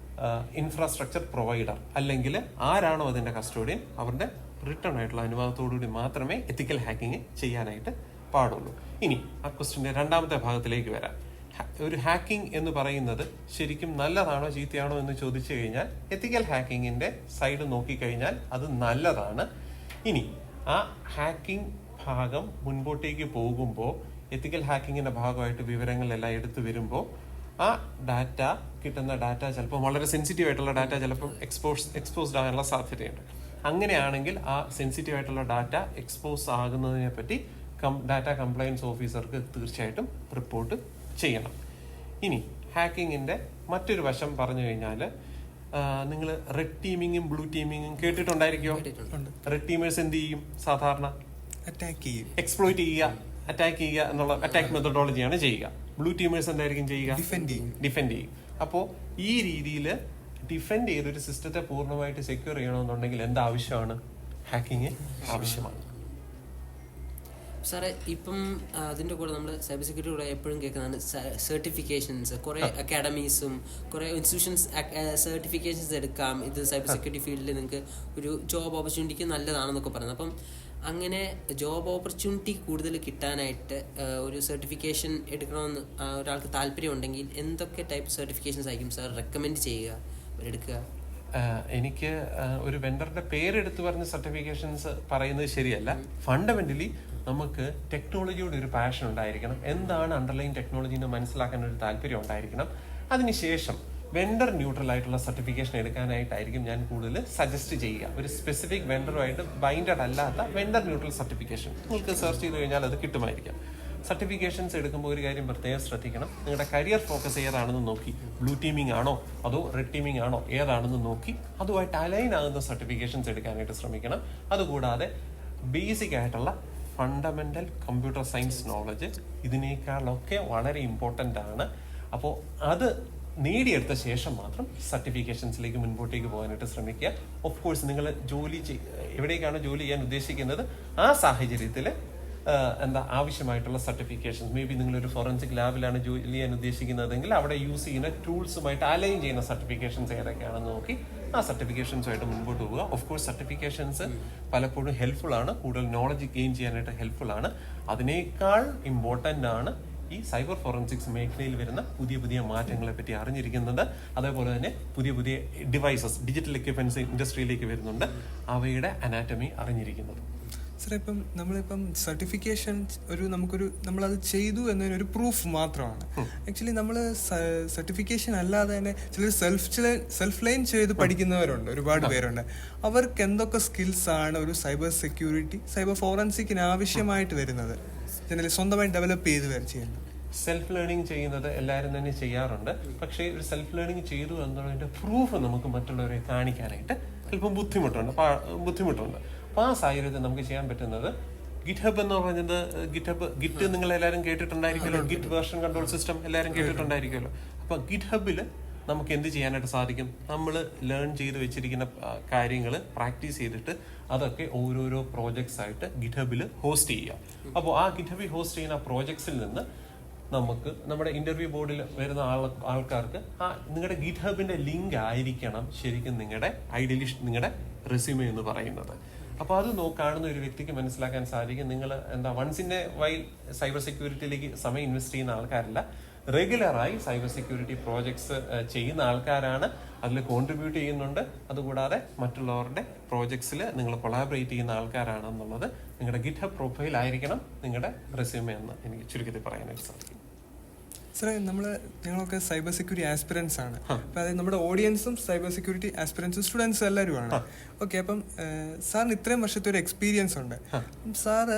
infrastructure provider, അല്ലെങ്കിൽ ആരാണോ അതിന്റെ കസ്റ്റോഡിയൻ അവരുടെ റിട്ടേൺ ആയിട്ടുള്ള അനുവാദത്തോടുകൂടി മാത്രമേ എത്തിക്കൽ ഹാക്കിംഗ് ചെയ്യാനായിട്ട് പാടുള്ളൂ. ഇനി ആ ക്വസ്റ്റിന്റെ രണ്ടാമത്തെ ഭാഗത്തിലേക്ക് വരാം. ഒരു ഹാക്കിംഗ് എന്ന് പറയുന്നത് ശരിക്കും നല്ലതാണോ ചീത്തയാണോ എന്ന് ചോദിച്ചു കഴിഞ്ഞാൽ എത്തിക്കൽ ഹാക്കിങ്ങിന്റെ സൈഡ് നോക്കിക്കഴിഞ്ഞാൽ അത് നല്ലതാണ്. ഇനി ആ ഹാക്കിംഗ് ഭാഗം മുൻപോട്ടേക്ക് പോകുമ്പോൾ എത്തിക്കൽ ഹാക്കിങ്ങിന്റെ ഭാഗമായിട്ട് വിവരങ്ങളെല്ലാം എടുത്തു വരുമ്പോൾ ആ ഡാറ്റ കിട്ടുന്ന ഡാറ്റ ചിലപ്പോൾ വളരെ സെൻസിറ്റീവ് ആയിട്ടുള്ള ഡാറ്റ ചിലപ്പോൾ എക്സ്പോസ്ഡ് ആകാനുള്ള സാധ്യതയുണ്ട്. അങ്ങനെയാണെങ്കിൽ ആ സെൻസിറ്റീവ് ആയിട്ടുള്ള ഡാറ്റ എക്സ്പോസ് ആകുന്നതിനെ പറ്റി ഡാറ്റ കംപ്ലയൻസ് ഓഫീസർക്ക് തീർച്ചയായിട്ടും റിപ്പോർട്ട് ചെയ്യണം. ഇനി ഹാക്കിങ്ങിന്റെ മറ്റൊരു വശം പറഞ്ഞു കഴിഞ്ഞാൽ നിങ്ങൾ റെഡ് ടീമിങ്ങും ബ്ലൂ ടീമിങ്ങും കേട്ടിട്ടുണ്ടായിരിക്കുമോ? റെഡ് ടീമേഴ്സ് എന്ത് ചെയ്യും? സാധാരണ അറ്റാക്ക് ചെയ്യും, എക്സ്പ്ലോയിറ്റ് ചെയ്യുക, അറ്റാക്ക് ചെയ്യുക എന്നുള്ള അറ്റാക്ക് മെത്തഡോളജിയാണ് ചെയ്യുക. ബ്ലൂ ടീമേഴ്സ് എന്തായിരിക്കും ചെയ്യുക? ഡിഫെൻഡ് ചെയ്യും. അപ്പോൾ ഈ രീതിയിൽ ഡിഫെൻഡ് ചെയ്തൊരു സിസ്റ്റത്തെ പൂർണ്ണമായിട്ട് സെക്യൂർ ചെയ്യണമെന്നുണ്ടെങ്കിൽ എന്താവശ്യമാണ്? ഹാക്കിങ് ആവശ്യമാണ്. സാറേ, ഇപ്പം അതിൻ്റെ കൂടെ നമ്മൾ സൈബർ സെക്യൂരിറ്റി കൂടെ എപ്പോഴും കേൾക്കുന്നതാണ് സർട്ടിഫിക്കേഷൻസ്. കുറേ അക്കാഡമീസും കുറേ ഇൻസ്റ്റിറ്റ്യൂഷൻസ് സർട്ടിഫിക്കേഷൻസ് എടുക്കാം, ഇത് സൈബർ സെക്യൂരിറ്റി ഫീൽഡിൽ നിങ്ങൾക്ക് ഒരു ജോബ് ഓപ്പർച്യൂണിറ്റിക്ക് നല്ലതാണെന്നൊക്കെ പറയുന്നത്. അപ്പം അങ്ങനെ ജോബ് ഓപ്പർച്യൂണിറ്റി കൂടുതൽ കിട്ടാനായിട്ട് ഒരു സർട്ടിഫിക്കേഷൻ എടുക്കണമെന്ന് ഒരാൾക്ക് താല്പര്യം ഉണ്ടെങ്കിൽ എന്തൊക്കെ ടൈപ്പ് സർട്ടിഫിക്കേഷൻസ് ആയിരിക്കും സാർ റെക്കമെൻഡ് ചെയ്യുക, എടുക്കുക? എനിക്ക് ഒരു വെണ്ടറുടെ പേരെടുത്ത് പറഞ്ഞ സർട്ടിഫിക്കേഷൻസ് പറയുന്നത് ശരിയല്ല. ഫണ്ടമെന്റലി നമുക്ക് ടെക്നോളജിയോട് ഒരു പാഷൻ ഉണ്ടായിരിക്കണം, എന്താണ് അണ്ടർലൈൻ ടെക്നോളജി എന്ന് മനസ്സിലാക്കാൻ ഒരു താല്പര്യം ഉണ്ടായിരിക്കണം. അതിനുശേഷം വെണ്ടർ ന്യൂട്രൽ ആയിട്ടുള്ള സർട്ടിഫിക്കേഷൻ എടുക്കാനായിട്ടായിരിക്കും ഞാൻ കൂടുതൽ സജസ്റ്റ് ചെയ്യുക. ഒരു സ്പെസിഫിക് വെണ്ടറുമായിട്ട് ബൈൻഡഡ് അല്ലാത്ത വെണ്ടർ ന്യൂട്രൽ സർട്ടിഫിക്കേഷൻ നിങ്ങൾക്ക് സെർച്ച് ചെയ്ത് കഴിഞ്ഞാൽ അത് കിട്ടുമായിരിക്കാം. സർട്ടിഫിക്കേഷൻസ് എടുക്കുമ്പോൾ ഒരു കാര്യം പ്രത്യേകം ശ്രദ്ധിക്കണം, നിങ്ങളുടെ കരിയർ ഫോക്കസ് ഏതാണെന്ന് നോക്കി, ബ്ലൂ ടീമിംഗ് ആണോ അതോ റെഡ് ടീമിംഗ് ആണോ ഏതാണെന്ന് നോക്കി അതുമായിട്ട് അലൈൻ ആകുന്ന സർട്ടിഫിക്കേഷൻസ് എടുക്കാനായിട്ട് ശ്രമിക്കണം. അതുകൂടാതെ ബേസിക് ആയിട്ടുള്ള ഫണ്ടമെന്റൽ കമ്പ്യൂട്ടർ സയൻസ് നോളജ് ഇതിനേക്കാളൊക്കെ വളരെ ഇമ്പോർട്ടൻ്റ് ആണ്. അപ്പോൾ അത് നേടിയെടുത്ത ശേഷം മാത്രം സർട്ടിഫിക്കേഷൻസിലേക്ക് മുൻപോട്ടേക്ക് പോകാനായിട്ട് ശ്രമിക്കുക. ഓഫ് കോഴ്സ് നിങ്ങൾ എവിടേക്കാണ് ജോലി ചെയ്യാൻ ഉദ്ദേശിക്കുന്നത് ആ സാഹചര്യത്തിൽ ആവശ്യമായിട്ടുള്ള സർട്ടിഫിക്കേഷൻസ്, മേ ബി നിങ്ങളൊരു ഫോറൻസിക് ലാബിലാണ് ജോലി ചെയ്യാൻ ഉദ്ദേശിക്കുന്നതെങ്കിൽ അവിടെ യൂസ് ചെയ്യുന്ന ടൂൾസുമായിട്ട് അലൈൻ ചെയ്യുന്ന സർട്ടിഫിക്കേഷൻസ് ഏതൊക്കെയാണെന്ന് നോക്കി ആ സർട്ടിഫിക്കേഷൻസുമായിട്ട് മുൻപോട്ട് പോവുക. ഓഫ് കോഴ്സ് സർട്ടിഫിക്കേഷൻസ് പലപ്പോഴും ഹെൽപ്ഫുൾ ആണ്, കൂടുതൽ നോളജ് ഗെയിൻ ചെയ്യാനായിട്ട് ഹെൽപ്ഫുൾ ആണ്. അതിനേക്കാൾ ഇമ്പോർട്ടൻ്റ് ആണ് ഈ സൈബർ ഫോറൻസിക്സ് മേഖലയിൽ വരുന്ന പുതിയ പുതിയ മാറ്റങ്ങളെ പറ്റി അറിഞ്ഞിരിക്കുന്നത്. അതേപോലെ തന്നെ പുതിയ പുതിയ ഡിവൈസസ്, ഡിജിറ്റൽ എക്യുപ്മെന്റ്സ് ഇൻഡസ്ട്രിയിലേക്ക് വരുന്നുണ്ട്, അവയുടെ അനാറ്റമി അറിഞ്ഞിരിക്കുന്നത്. സാർ, ഇപ്പം നമ്മളിപ്പം സർട്ടിഫിക്കേഷൻ നമ്മളത് ചെയ്തു എന്നതിനൊരു പ്രൂഫ് മാത്രമാണ്. ആക്ച്വലി നമ്മൾ സർട്ടിഫിക്കേഷൻ അല്ലാതെ തന്നെ ചിലർ സെൽഫ് ലൈൻ ചെയ്ത് പഠിക്കുന്നവരുണ്ട്, ഒരുപാട് പേരുണ്ട്. അവർക്ക് എന്തൊക്കെ സ്കിൽസ് ആണ് ഒരു സൈബർ ഫോറൻസിക്കിന് ആവശ്യമായിട്ട് വരുന്നത്, ജനറലി സ്വന്തമായി ഡെവലപ്പ് ചെയ്ത് ചെയ്യുന്നത്? സെൽഫ് ലേണിംഗ് ചെയ്യുന്നത് എല്ലാവരും തന്നെ ചെയ്യാറുണ്ട്. പക്ഷേ ഒരു സെൽഫ് ലേണിംഗ് ചെയ്തു എന്നുള്ളതിന്റെ പ്രൂഫ് നമുക്ക് മറ്റുള്ളവരെ കാണിക്കാനായിട്ട് ചിലപ്പോൾ ബുദ്ധിമുട്ടുണ്ട്. അപ്പോൾ ആ സാഹചര്യത്തിൽ നമുക്ക് ചെയ്യാൻ പറ്റുന്നത് ഗിറ്റ്ഹബ് എന്ന് പറഞ്ഞത്, ഗിറ്റ് നിങ്ങൾ എല്ലാവരും കേട്ടിട്ടുണ്ടായിരിക്കുമല്ലോ, ഗിറ്റ് വേർഷൻ കൺട്രോൾ സിസ്റ്റം എല്ലാവരും കേട്ടിട്ടുണ്ടായിരിക്കുമല്ലോ. അപ്പോൾ ഗിറ്റ്ഹബിൽ നമുക്ക് എന്ത് ചെയ്യാനായിട്ട് സാധിക്കും? നമ്മൾ ലേൺ ചെയ്ത് വെച്ചിരിക്കുന്ന കാര്യങ്ങൾ പ്രാക്ടീസ് ചെയ്തിട്ട് അതൊക്കെ ഓരോരോ പ്രോജക്ട്സ് ആയിട്ട് ഗിറ്റ്ഹബിൽ ഹോസ്റ്റ് ചെയ്യുക. അപ്പോൾ ആ ഗിറ്റ്ഹബിൽ ഹോസ്റ്റ് ചെയ്യുന്ന പ്രോജക്ട്സിൽ നിന്ന് നമുക്ക് നമ്മുടെ ഇന്റർവ്യൂ ബോർഡിൽ വരുന്ന ആൾക്കാർക്ക് നിങ്ങളുടെ ഗിറ്റ്ഹബിന്റെ ലിങ്ക് ആയിരിക്കണം ശരിക്കും നിങ്ങളുടെ റെസ്യൂമെ എന്ന് പറയുന്നത്. അപ്പോൾ അത് കാണുന്ന ഒരു വ്യക്തിക്ക് മനസ്സിലാക്കാൻ സാധിക്കും നിങ്ങൾ once in a while cyber സെക്യൂരിറ്റിയിലേക്ക് സമയം ഇൻവെസ്റ്റ് ചെയ്യുന്ന ആൾക്കാരല്ല, റെഗുലറായി സൈബർ സെക്യൂരിറ്റി പ്രോജക്ട്സ് ചെയ്യുന്ന ആൾക്കാരാണ്, അതിൽ കോൺട്രിബ്യൂട്ട് ചെയ്യുന്നുണ്ട്. അതുകൂടാതെ മറ്റുള്ളവരുടെ പ്രോജക്ട്സിൽ നിങ്ങൾ കൊളാബറേറ്റ് ചെയ്യുന്ന ആൾക്കാരാണെന്നുള്ളത് നിങ്ങളുടെ ഗിറ്റ്ഹബ് പ്രൊഫൈൽ ആയിരിക്കണം നിങ്ങളുടെ റെസ്യൂമെ എന്ന് എനിക്ക് ചുരുക്കത്തിൽ പറയാനായിട്ട് സാധിക്കും. സാറേ ഞങ്ങളൊക്കെ സൈബർ സെക്യൂരിറ്റി ആസ്പിറൻസ് ആണ്. അപ്പം അതായത് നമ്മുടെ ഓഡിയൻസും സൈബർ സെക്യൂരിറ്റി ആസ്പിറൻസും സ്റ്റുഡൻസും എല്ലാവരുമാണ്. ഓക്കെ, അപ്പം സാറിന് ഇത്രയും വർഷത്തെ ഒരു എക്സ്പീരിയൻസ് ഉണ്ട്. സാറ്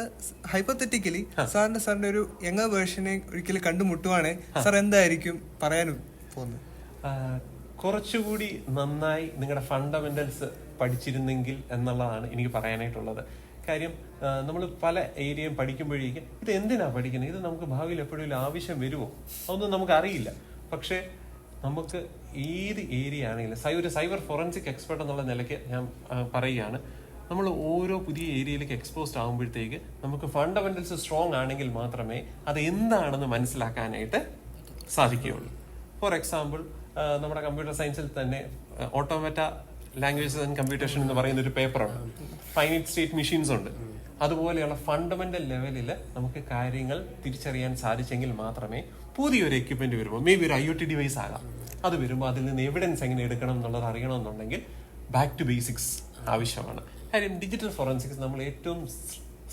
ഹൈപ്പോത്തറ്റിക്കലി സാറിന്റെ ഒരു യങ്ങർ വേർഷനെ ഒരിക്കലും കണ്ടുമുട്ടുവാണെങ്കിൽ സാർ എന്തായിരിക്കും പറയാൻ പോകുന്നത്? കുറച്ചുകൂടി നന്നായി നിങ്ങളുടെ ഫണ്ടമെന്റൽസ് പഠിച്ചിരുന്നെങ്കിൽ എന്നുള്ളതാണ് എനിക്ക് പറയാനായിട്ടുള്ളത്. കാര്യം നമ്മൾ പല ഏരിയയും പഠിക്കുമ്പോഴേക്കും ഇത് എന്തിനാ പഠിക്കുന്നത്, ഇത് നമുക്ക് ഭാവിയിൽ എപ്പോഴും ആവശ്യം വരുമോ, അതൊന്നും നമുക്കറിയില്ല. പക്ഷേ നമുക്ക് ഏത് ഏരിയ ആണെങ്കിലും ഒരു സൈബർ ഫോറൻസിക് എക്സ്പെർട്ട് എന്നുള്ള നിലയ്ക്ക് ഞാൻ പറയുകയാണ്, നമ്മൾ ഓരോ പുതിയ ഏരിയയിലേക്ക് എക്സ്പോസ്ഡ് ആകുമ്പോഴത്തേക്ക് നമുക്ക് ഫണ്ടമെന്റൽസ് സ്ട്രോങ് ആണെങ്കിൽ മാത്രമേ അത് എന്താണെന്ന് മനസ്സിലാക്കാനായിട്ട് സാധിക്കുകയുള്ളൂ. ഫോർ എക്സാമ്പിൾ, നമ്മുടെ കമ്പ്യൂട്ടർ സയൻസിൽ തന്നെ ഓട്ടോമാറ്റ ലാംഗ്വേജസ് ആൻഡ് കമ്പ്യൂട്ടേഷൻ എന്ന് പറയുന്ന ഒരു പേപ്പറാണ്. ഫൈനൈറ്റ് സ്റ്റേറ്റ് മെഷീൻസ് ഉണ്ട്. അതുപോലെയുള്ള ഫണ്ടമെന്റൽ ലെവലിൽ നമുക്ക് കാര്യങ്ങൾ തിരിച്ചറിയാൻ സാധിച്ചെങ്കിൽ മാത്രമേ പുതിയൊരു എക്യുപ്മെന്റ് വരുമ്പോൾ, മേ ബി ഒരു IoT ഡിവൈസ് ആകാം, അത് വരുമ്പോൾ അതിൽ നിന്ന് എവിഡൻസ് എങ്ങനെ എടുക്കണം എന്നുള്ളത് അറിയണമെന്നുണ്ടെങ്കിൽ ബാക്ക് ടു ബേസിക്സ് ആവശ്യമാണ്. കാര്യം ഡിജിറ്റൽ ഫോറൻസിക്സ് നമ്മൾ ഏറ്റവും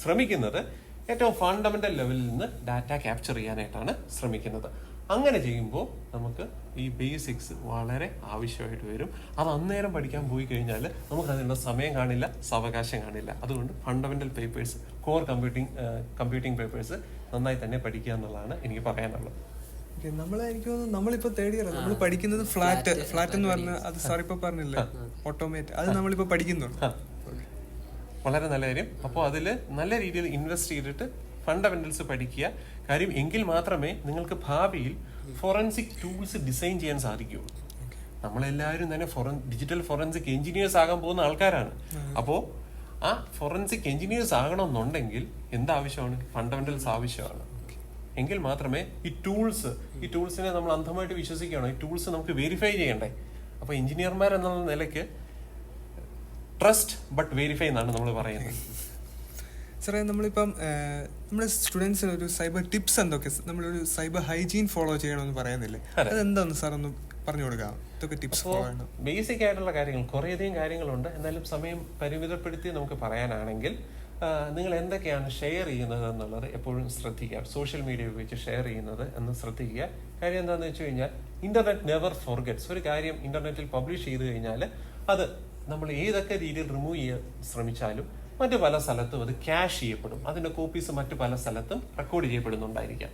ശ്രമിക്കുന്നത് ഏറ്റവും ഫണ്ടമെന്റൽ ലെവലിൽ നിന്ന് ഡാറ്റ ക്യാപ്ചർ ചെയ്യാനായിട്ടാണ് ശ്രമിക്കുന്നത്. അങ്ങനെ ചെയ്യുമ്പോൾ നമുക്ക് ഈ ബേസിക്സ് വളരെ ആവശ്യമായിട്ട് വരും. അത് അന്നേരം പഠിക്കാൻ പോയി കഴിഞ്ഞാൽ നമുക്ക് അതിനുള്ള സമയം കാണില്ല, സാവകാശം കാണില്ല. അതുകൊണ്ട് fundamental papers, core computing papers നന്നായി തന്നെ പഠിക്കുക എന്നുള്ളതാണ് എനിക്ക് പറയാനുള്ളത്. എനിക്ക് തോന്നുന്നു നമ്മളിപ്പോ തേർഡ് ഇയർ നമ്മൾ പഠിക്കുന്നത് ഫ്ലാറ്റ് എന്ന് പറഞ്ഞാൽ അത് സാർ ഇപ്പൊ പറഞ്ഞില്ലേ ഓട്ടോമേറ്റ്, അത് നമ്മളിപ്പോ പഠിക്കുന്നുണ്ട്. വളരെ നല്ല കാര്യം. അപ്പോൾ അതിൽ നല്ല രീതിയിൽ ഇൻവെസ്റ്റ് ചെയ്തിട്ട് ഫണ്ടമെന്റൽസ് പഠിക്കുക. കാര്യം എങ്കിൽ മാത്രമേ നിങ്ങൾക്ക് ഭാവിയിൽ ഫോറൻസിക് ടൂൾസ് ഡിസൈൻ ചെയ്യാൻ സാധിക്കുകയുള്ളൂ. നമ്മളെല്ലാവരും തന്നെ ഡിജിറ്റൽ ഫോറൻസിക് എഞ്ചിനീയേഴ്സ് ആകാൻ പോകുന്ന ആൾക്കാരാണ്. അപ്പോൾ ആ ഫോറൻസിക് എഞ്ചിനീയേഴ്സ് ആകണമെന്നുണ്ടെങ്കിൽ എന്താവശ്യമാണ്? ഫണ്ടമെന്റൽസ് ആവശ്യമാണ്. എങ്കിൽ മാത്രമേ ഈ ടൂൾസിനെ നമ്മൾ അന്ധമായിട്ട് വിശ്വസിക്കുകയാണ്. ഈ ടൂൾസ് നമുക്ക് വെരിഫൈ ചെയ്യണ്ടേ. അപ്പൊ എഞ്ചിനീയർമാർ എന്നുള്ള നിലയ്ക്ക് ട്രസ്റ്റ് ബട്ട് വെരിഫൈ എന്നാണ് നമ്മൾ പറയുന്നത്. സാറേ, നമ്മളിപ്പം നമ്മുടെ സ്റ്റുഡൻസിന് ഒരു സൈബർ ടിപ്സ് എന്തൊക്കെ, നമ്മളൊരു സൈബർ ഹൈജീൻ ഫോളോ ചെയ്യണമെന്ന് പറയുന്നില്ലേ, അതെന്താന്ന് സാർ ഒന്ന് പറഞ്ഞു കൊടുക്കാം? ഇതൊക്കെ ടിപ്സ് ഫോളോ ചെയ്യണം. ബേസിക് ആയിട്ടുള്ള കാര്യങ്ങൾ കുറേയധികം കാര്യങ്ങളുണ്ട്. എന്നാലും സമയം പരിമിതപ്പെടുത്തി നമുക്ക് പറയാനാണെങ്കിൽ നിങ്ങൾ എന്തൊക്കെയാണ് ഷെയർ ചെയ്യുന്നത് എന്നുള്ളത് എപ്പോഴും ശ്രദ്ധിക്കുക. സോഷ്യൽ മീഡിയ ഉപയോഗിച്ച് ഷെയർ ചെയ്യുന്നത് എന്ന് ശ്രദ്ധിക്കുക. കാര്യം എന്താണെന്ന് വെച്ച് കഴിഞ്ഞാൽ ഇന്റർനെറ്റ് നെവർ ഫോർഗെറ്റ്സ്. ഒരു കാര്യം ഇന്റർനെറ്റിൽ പബ്ലിഷ് ചെയ്ത് കഴിഞ്ഞാൽ അത് നമ്മൾ ഏതൊക്കെ രീതിയിൽ റിമൂവ് ചെയ്യാൻ ശ്രമിച്ചാലും മറ്റു പല സ്ഥലത്തും അത് ക്യാഷ് ചെയ്യപ്പെടും. അതിന്റെ കോപ്പീസ് മറ്റു പല സ്ഥലത്തും റെക്കോർഡ് ചെയ്യപ്പെടുന്നുണ്ടായിരിക്കാം.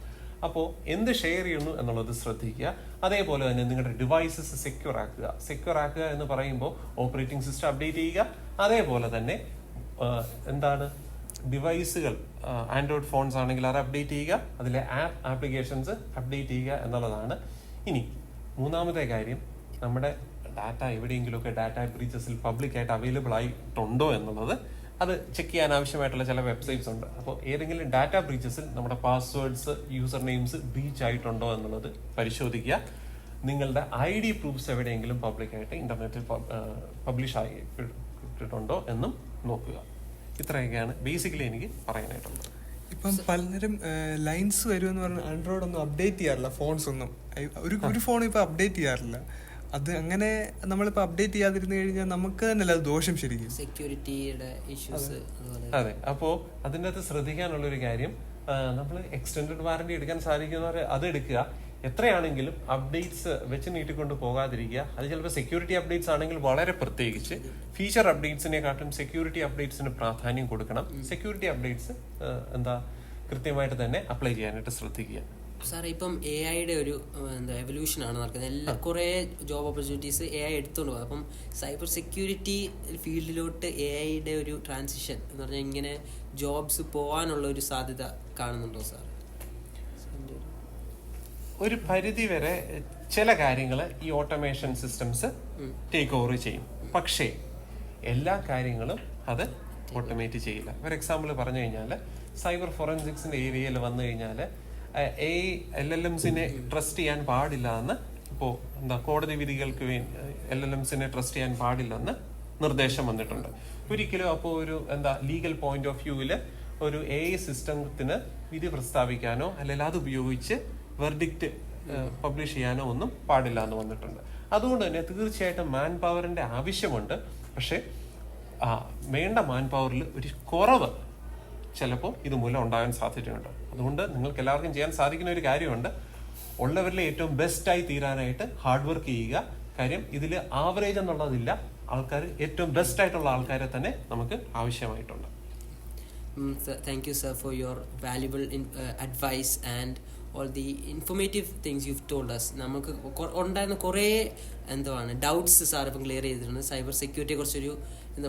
അപ്പോൾ എന്ത് ഷെയർ ചെയ്യുന്നു എന്നുള്ളത് ശ്രദ്ധിക്കുക. അതേപോലെ തന്നെ നിങ്ങളുടെ ഡിവൈസസ് സെക്യൂർ ആക്കുക എന്ന് പറയുമ്പോൾ ഓപ്പറേറ്റിംഗ് സിസ്റ്റം അപ്ഡേറ്റ് ചെയ്യുക. അതേപോലെ തന്നെ ഡിവൈസുകൾ, ആൻഡ്രോയിഡ് ഫോൺസ് ആണെങ്കിൽ അത് അപ്ഡേറ്റ് ചെയ്യുക. അതിലെ ആപ്ലിക്കേഷൻസ് അപ്ഡേറ്റ് ചെയ്യുക എന്നുള്ളതാണ്. ഇനി മൂന്നാമത്തെ കാര്യം, നമ്മുടെ ഡാറ്റ എവിടെയെങ്കിലുമൊക്കെ ഡാറ്റ ബ്രീച്ചസിൽ പബ്ലിക്കായിട്ട് അവൈലബിൾ ആയിട്ടുണ്ടോ എന്നുള്ളത് അത് ചെക്ക് ചെയ്യാൻ ആവശ്യമായിട്ടുള്ള ചില വെബ്സൈറ്റ്സ് ഉണ്ട്. അപ്പോൾ ഏതെങ്കിലും ഡാറ്റ ബ്രീച്ചസിൽ നമ്മുടെ പാസ്വേഡ്സ്, യൂസർ നെയിംസ് ബ്രീച്ച് ആയിട്ടുണ്ടോ എന്നുള്ളത് പരിശോധിക്കുക. നിങ്ങളുടെ ID പ്രൂഫ്സ് എവിടെയെങ്കിലും പബ്ലിക്കായിട്ട് ഇന്റർനെറ്റിൽ പബ്ലിഷ് ആയിട്ടുണ്ടോ എന്നും നോക്കുക. ഇത്രയൊക്കെയാണ് ബേസിക്കലി എനിക്ക് പറയാനായിട്ടുള്ളത്. ഇപ്പം പലരും ലൈൻസ് വരുമെന്ന് പറഞ്ഞാൽ ആൻഡ്രോയിഡ് ഒന്നും അപ്ഡേറ്റ് ചെയ്യാറില്ല, ഫോൺസ് ഒന്നും ഒരു ഫോൺ ഇപ്പൊ അപ്ഡേറ്റ് ചെയ്യാറില്ല. അത് അങ്ങനെ നമ്മളിപ്പോ അപ്ഡേറ്റ് ചെയ്യാതിരുന്നു കഴിഞ്ഞാൽ നമുക്ക് തന്നെയല്ല അത് ദോഷം ശരിക്കും, സെക്യൂരിറ്റിയുടെ ഇഷ്യൂസ്. അതെ, അപ്പോ അതിൻ്റെ അകത്ത് ശ്രദ്ധിക്കാനുള്ള ഒരു കാര്യം, നമ്മൾ എക്സ്റ്റൻഡഡ് വാറന്റി എടുക്കാൻ സാധിക്കുന്നവർ അത് എടുക്കുക. എത്രയാണെങ്കിലും അപ്ഡേറ്റ്സ് വെച്ച് നീട്ടിക്കൊണ്ട് പോകാതിരിക്കുക. അത് ചിലപ്പോൾ സെക്യൂരിറ്റി അപ്ഡേറ്റ്സ് ആണെങ്കിൽ വളരെ പ്രത്യേകിച്ച് ഫീച്ചർ അപ്ഡേറ്റ്സിനെക്കാട്ടും സെക്യൂരിറ്റി അപ്ഡേറ്റ്സിന് പ്രാധാന്യം കൊടുക്കണം. സെക്യൂരിറ്റി അപ്ഡേറ്റ്സ് കൃത്യമായിട്ട് തന്നെ അപ്ലൈ ചെയ്യാനായിട്ട് ശ്രദ്ധിക്കുക. സാറേ, ഇപ്പം AI ഒരു എവല്യൂഷനാണ് നടക്കുന്നത്. കുറേ ജോബ് ഓപ്പർച്യൂണിറ്റീസ് AI എടുത്തുകൊണ്ട് പോകും. അപ്പം സൈബർ സെക്യൂരിറ്റി ഫീൽഡിലോട്ട് AI ഒരു ട്രാൻസിഷൻ എന്ന് പറഞ്ഞാൽ ഇങ്ങനെ ജോബ്സ് പോകാനുള്ള ഒരു സാധ്യത കാണുന്നുണ്ടോ സാർ? ഒരു പരിധി വരെ ചില കാര്യങ്ങൾ ഈ ഓട്ടോമേഷൻ സിസ്റ്റംസ് ടേക്ക് ഓവർ ചെയ്യും. പക്ഷേ എല്ലാ കാര്യങ്ങളും അത് ഓട്ടോമേറ്റ് ചെയ്യില്ല. ഫോർ എക്സാമ്പിൾ പറഞ്ഞു കഴിഞ്ഞാൽ സൈബർ ഫോറൻസിക്സിന്റെ ഏരിയയിൽ വന്നു കഴിഞ്ഞാൽ LLMസിനെ ട്രസ്റ്റ് ചെയ്യാൻ പാടില്ല എന്ന് ഇപ്പോൾ കോടതി വിധികൾക്ക് LLMസിനെ ട്രസ്റ്റ് ചെയ്യാൻ പാടില്ലെന്ന് നിർദ്ദേശം വന്നിട്ടുണ്ട്. ഒരിക്കലും അപ്പോൾ ഒരു ലീഗൽ പോയിന്റ് ഓഫ് വ്യൂവിൽ ഒരു AI സിസ്റ്റത്തിന് വിധി പ്രസ്താവിക്കാനോ അല്ലെങ്കിൽ അത് ഉപയോഗിച്ച് വെർഡിക്റ്റ് പബ്ലിഷ് ചെയ്യാനോ ഒന്നും പാടില്ല എന്ന് വന്നിട്ടുണ്ട്. അതുകൊണ്ട് തന്നെ തീർച്ചയായിട്ടും മാൻ പവറിന്റെ ആവശ്യമുണ്ട്. പക്ഷെ വേണ്ട മാൻ പവറിൽ ഒരു കുറവ് ചിലപ്പോൾ ഇതുമൂലം ഉണ്ടാകാൻ സാധ്യതയുണ്ട്. അതുകൊണ്ട് നിങ്ങൾക്ക് എല്ലാവർക്കും ചെയ്യാൻ സാധിക്കുന്ന ഒരു കാര്യമുണ്ട്, ഉള്ളവരിലെ ഏറ്റവും ബെസ്റ്റായി തീരാനായിട്ട് ഹാർഡ് വർക്ക് ചെയ്യുക. കാര്യം ഇതിൽ ആവറേജ് എന്നുള്ളതില്ല, ആൾക്കാർ ഏറ്റവും ബെസ്റ്റ് ആയിട്ടുള്ള ആൾക്കാരെ തന്നെ നമുക്ക് ആവശ്യമായിട്ടുണ്ട്. Thank you, sir, for your valuable advice and all the informative things you've told us. നമുക്ക് ഉണ്ടായിരുന്ന കുറേ ഡൗട്ട്സ് സാർ ഇപ്പം ക്ലിയർ ചെയ്തിട്ടുണ്ട്. സൈബർ സെക്യൂരിറ്റിയെ കുറിച്ചൊരു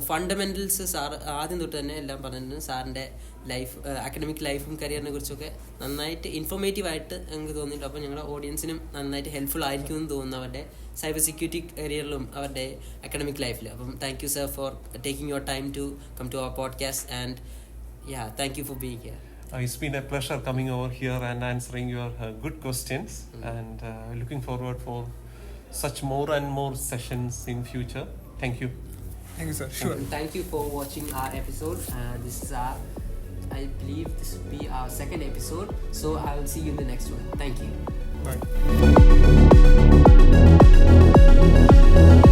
ഫണ്ടമെന്റൽസ് സാർ ആദ്യം തൊട്ട് തന്നെ എല്ലാം പറഞ്ഞിട്ടുണ്ട്. സാറിൻ്റെ ലൈഫ്, അക്കാഡമിക് ലൈഫും കരിയറിനെ കുറിച്ചൊക്കെ നന്നായിട്ട് ഇൻഫോർമേറ്റീവ് ആയിട്ട് എനിക്ക് തോന്നിയിട്ടുണ്ട്. അപ്പോൾ ഞങ്ങളുടെ ഓഡിയൻസിനും നന്നായിട്ട് ഹെൽപ്ഫുൾ ആയിരിക്കും എന്ന് തോന്നുന്നു അവരുടെ സൈബർ സെക്യൂരിറ്റി കരിയറിലും അവരുടെ അക്കാഡമിക് ലൈഫിൽ. അപ്പം thank you, sir, for taking your time to come to our podcast and yeah, thank you for being here. It's been a pleasure coming over here and answering your good questions, and looking forward for such more and more sessions in future. Thank you. Thank you, sir. Sure. Thank you for watching our episode. This is I believe this will be our second episode. So I will see you in the next one. Thank you. Bye.